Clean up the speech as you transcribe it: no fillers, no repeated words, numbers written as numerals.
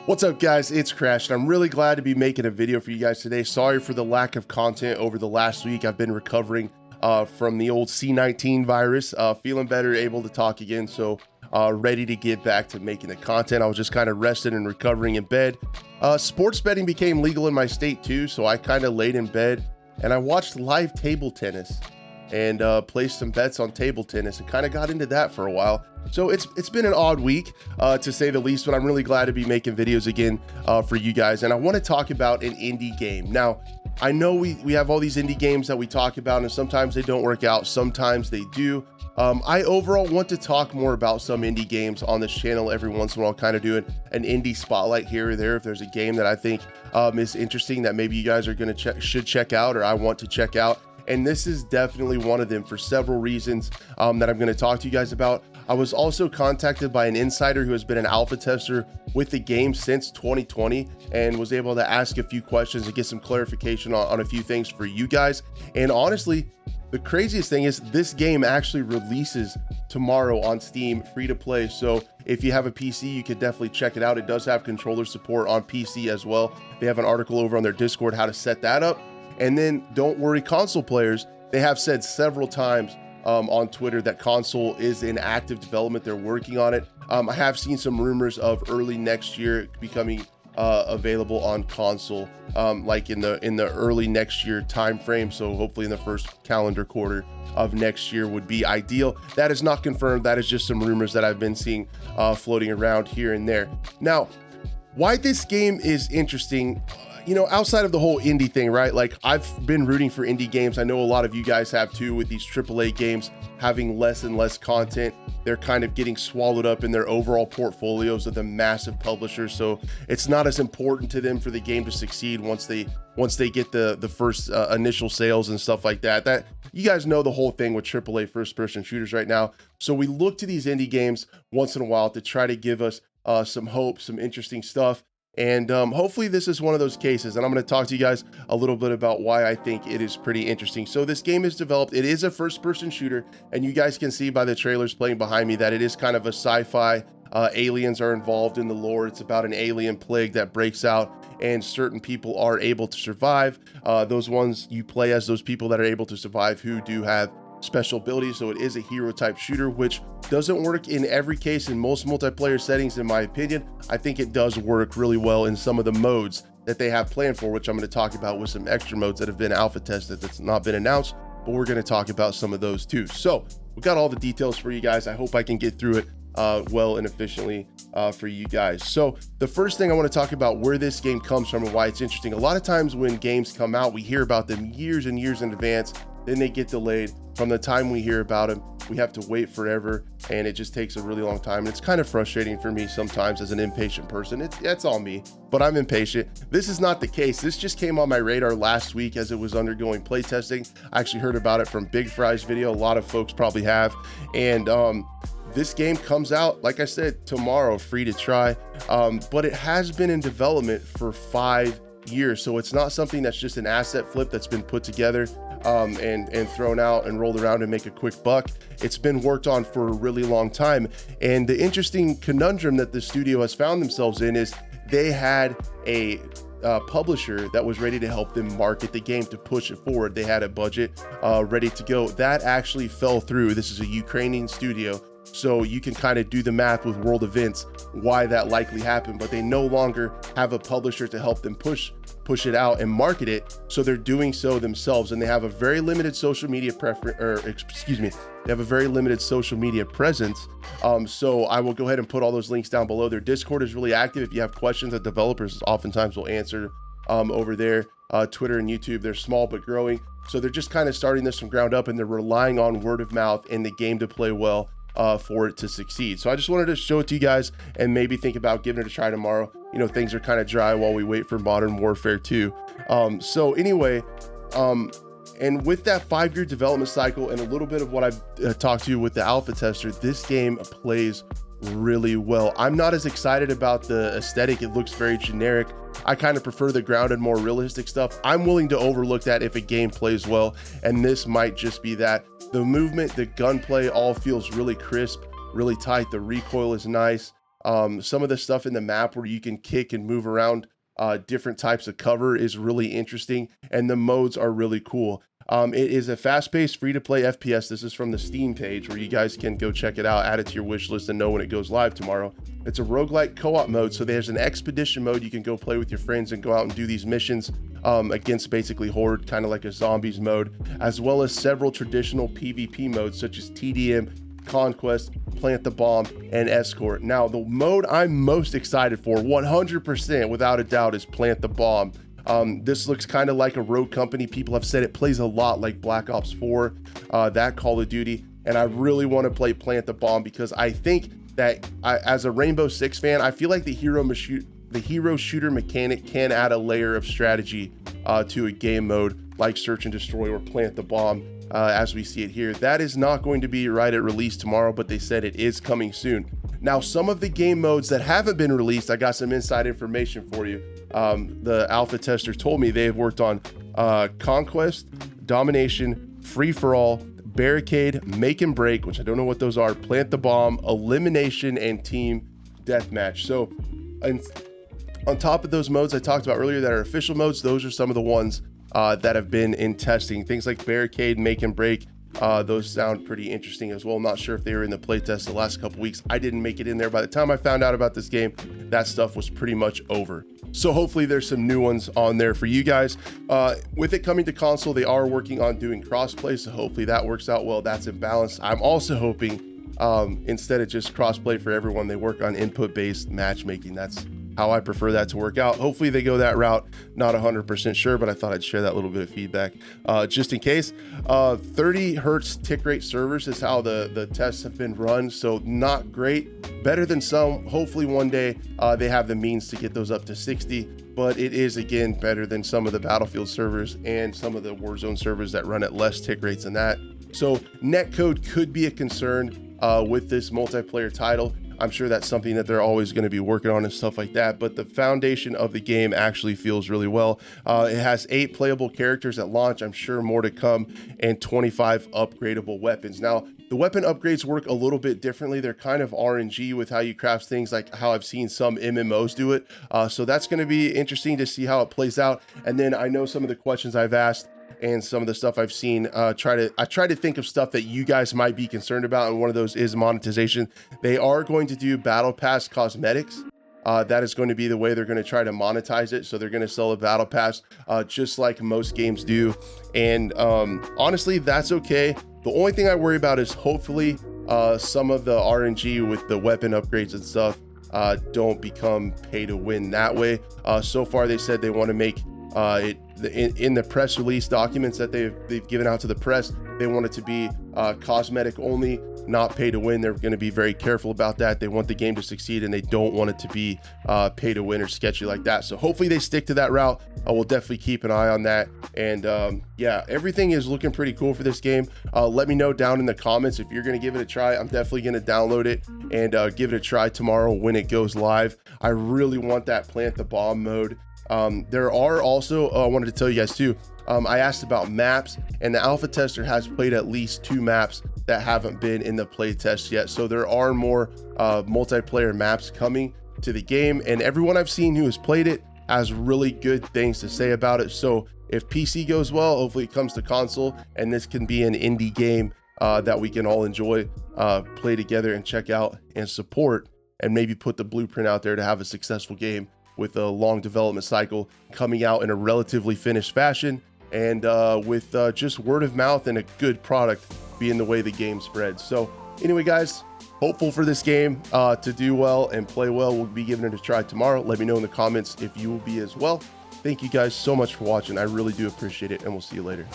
What's up, guys? It's Crash, and I'm really glad to be making a video for you guys today. Sorry for the lack of content over the last week. I've been recovering from the old C19 virus, feeling better, able to talk again, so ready to get back to making the content. I was just kind of resting and recovering in bed. Sports betting became legal in my state too, so I kind of laid in bed and I watched live table tennis and placed some bets on table tennis and kind of got into that for a while. So it's been an odd week to say the least, but I'm really glad to be making videos again for you guys. And I want to talk about an indie game. Now, I know we have all these indie games that we talk about, and sometimes they don't work out, sometimes they do. I overall want to talk more about some indie games on this channel. Every once in a while, kind of doing an indie spotlight here or there if there's a game that I think is interesting that maybe you guys are going to should check out, or I want to check out. And this is definitely one of them for several reasons that I'm going to talk to you guys about. I was also contacted by an insider who has been an alpha tester with the game since 2020 and was able to ask a few questions and get some clarification on a few things for you guys. And honestly, the craziest thing is this game actually releases tomorrow on Steam, free to play. So if you have a PC, you could definitely check it out. It does have controller support on PC as well. They have an article over on their Discord how to set that up. And then don't worry, console players, they have said several times on Twitter that console is in active development. They're working on it. I have seen some rumors of early next year becoming available on console, like in the early next year time frame. So hopefully in the first calendar quarter of next year would be ideal. That is not confirmed. That is just some rumors that I've been seeing floating around here and there. Now, why this game is interesting, you know, outside of the whole indie thing, right? Like, I've been rooting for indie games. I know a lot of you guys have too, with these AAA games having less and less content. They're kind of getting swallowed up in their overall portfolios of the massive publishers. So it's not as important to them for the game to succeed once they get the first initial sales and stuff like that. That you guys know the whole thing with AAA first-person shooters right now. So we look to these indie games once in a while to try to give us some hope, some interesting stuff. And hopefully this is one of those cases, and I'm going to talk to you guys a little bit about why I think it is pretty interesting. So this game is developed, it is a first-person shooter, and you guys can see by the trailers playing behind me that it is kind of a sci-fi. Aliens are involved in the lore. It's about an alien plague that breaks out, and certain people are able to survive. Those ones you play as those people that are able to survive who do have special abilities. So it is a hero type shooter, which doesn't work in every case in most multiplayer settings, in my opinion. I think it does work really well in some of the modes that they have planned for, which I'm going to talk about with some extra modes that have been alpha tested that's not been announced, but we're going to talk about some of those too. So we got all the details for you guys. I hope I can get through it well and efficiently for you guys. So the first thing I want to talk about where this game comes from and why it's interesting. A lot of times when games come out, we hear about them years and years in advance, then they get delayed. From the time we hear about them, we have to wait forever, and it just takes a really long time. And it's kind of frustrating for me sometimes as an impatient person. It's all me, but I'm impatient. This is not the case. This just came on my radar last week as it was undergoing playtesting. I actually heard about it from Big Fry's video. A lot of folks probably have. And this game comes out, like I said, tomorrow, free to try. But it has been in development for 5 years. So it's not something that's just an asset flip that's been put together and thrown out and rolled around and make a quick buck. It's been worked on for a really long time. And the interesting conundrum that the studio has found themselves in is they had a publisher that was ready to help them market the game, to push it forward. They had a budget ready to go. That actually fell through. This is a Ukrainian studio, so you can kind of do the math with world events why that likely happened, but they no longer have a publisher to help them push it out and market it. So they're doing so themselves, and they have a very limited social media they have a very limited social media presence. So I will go ahead and put all those links down below. Their Discord is really active. If you have questions that developers oftentimes will answer over there. Twitter and YouTube, they're small but growing. So they're just kind of starting this from ground up, and they're relying on word of mouth and the game to play well for it to succeed. So I just wanted to show it to you guys and maybe think about giving it a try tomorrow. You know, things are kind of dry while we wait for Modern Warfare 2. So anyway, and with that 5-year development cycle and a little bit of what I've talked to you with the alpha tester, this game plays really well. I'm not as excited about the aesthetic. It looks very generic. I kind of prefer the grounded, more realistic stuff. I'm willing to overlook that if a game plays well, and this might just be that. The movement, the gunplay all feels really crisp, really tight. The recoil is nice. Some of the stuff in the map where you can kick and move around different types of cover is really interesting, and the modes are really cool. It is a fast-paced, free-to-play FPS. This is from the Steam page where you guys can go check it out, add it to your wish list, and know when it goes live tomorrow. It's a roguelike co-op mode, so there's an expedition mode. You can go play with your friends and go out and do these missions against basically Horde, kind of like a zombies mode, as well as several traditional PvP modes such as TDM, Conquest, Plant the Bomb, and Escort. Now, the mode I'm most excited for, 100% without a doubt, is Plant the Bomb. This looks kind of like a Rogue Company. People have said it plays a lot like Black Ops 4, that Call of Duty, and I really want to play Plant the Bomb because I think that as a Rainbow Six fan, I feel like the hero shooter mechanic can add a layer of strategy to a game mode like Search and Destroy or Plant the Bomb, as we see it here. That is not going to be right at release tomorrow, but they said it is coming soon. Now, some of the game modes that haven't been released, I got some inside information for you. The alpha tester told me they have worked on Conquest, Domination, Free for All, Barricade, Make and Break, which I don't know what those are, Plant the Bomb, Elimination, and Team Deathmatch. So, and on top of those modes I talked about earlier that are official modes, those are some of the ones that have been in testing. Things like Barricade, Make and Break, those sound pretty interesting as well. I'm not sure if they were in the playtest the last couple weeks. I didn't make it in there. By the time I found out about this game, that stuff was pretty much over. So hopefully there's some new ones on there for you guys. With it coming to console, they are working on doing crossplay, so hopefully that works out well. That's in balance. I'm also hoping instead of just crossplay for everyone, they work on input-based matchmaking. That's how I prefer that to work out. Hopefully they go that route. Not 100% sure, but I thought I'd share that little bit of feedback just in case. 30 hertz tick rate servers is how the tests have been run, so not great. Better than some. Hopefully one day they have the means to get those up to 60, but it is, again, better than some of the Battlefield servers and some of the Warzone servers that run at less tick rates than that. So netcode could be a concern with this multiplayer title. I'm sure that's something that they're always going to be working on and stuff like that, but the foundation of the game actually feels really well. It has 8 playable characters at launch, I'm sure more to come, and 25 upgradable weapons. Now, the weapon upgrades work a little bit differently. They're kind of RNG with how you craft things, like how I've seen some MMOs do it. So that's going to be interesting to see how it plays out. And then I know some of the questions I've asked and some of the stuff I've seen, I try to think of stuff that you guys might be concerned about, and one of those is monetization. They are going to do Battle Pass cosmetics. That is going to be the way they're going to try to monetize it. So they're going to sell a Battle Pass just like most games do. And honestly, that's okay. The only thing I worry about is hopefully some of the RNG with the weapon upgrades and stuff don't become pay to win that way. So far, they said they want to make it in the press release documents that they've given out to the press. They want it to be cosmetic only, not pay to win. They're going to be very careful about that. They want the game to succeed, and they don't want it to be pay to win or sketchy like that. So hopefully they stick to that route. We'll definitely keep an eye on that. And yeah, everything is looking pretty cool for this game. Let me know down in the comments if you're going to give it a try. I'm definitely going to download it and give it a try tomorrow when it goes live. I really want that Plant the Bomb mode. There are also, I wanted to tell you guys too, I asked about maps, and the alpha tester has played at least 2 maps that haven't been in the play test yet. So there are more multiplayer maps coming to the game, and everyone I've seen who has played it has really good things to say about it. So if PC goes well, hopefully it comes to console, and this can be an indie game that we can all enjoy, play together and check out and support, and maybe put the blueprint out there to have a successful game with a long development cycle coming out in a relatively finished fashion, and with just word of mouth and a good product being the way the game spreads. So anyway, guys, hopeful for this game to do well and play well. We'll be giving it a try tomorrow. Let me know in the comments if you will be as well. Thank you guys so much for watching. I really do appreciate it, and we'll see you later.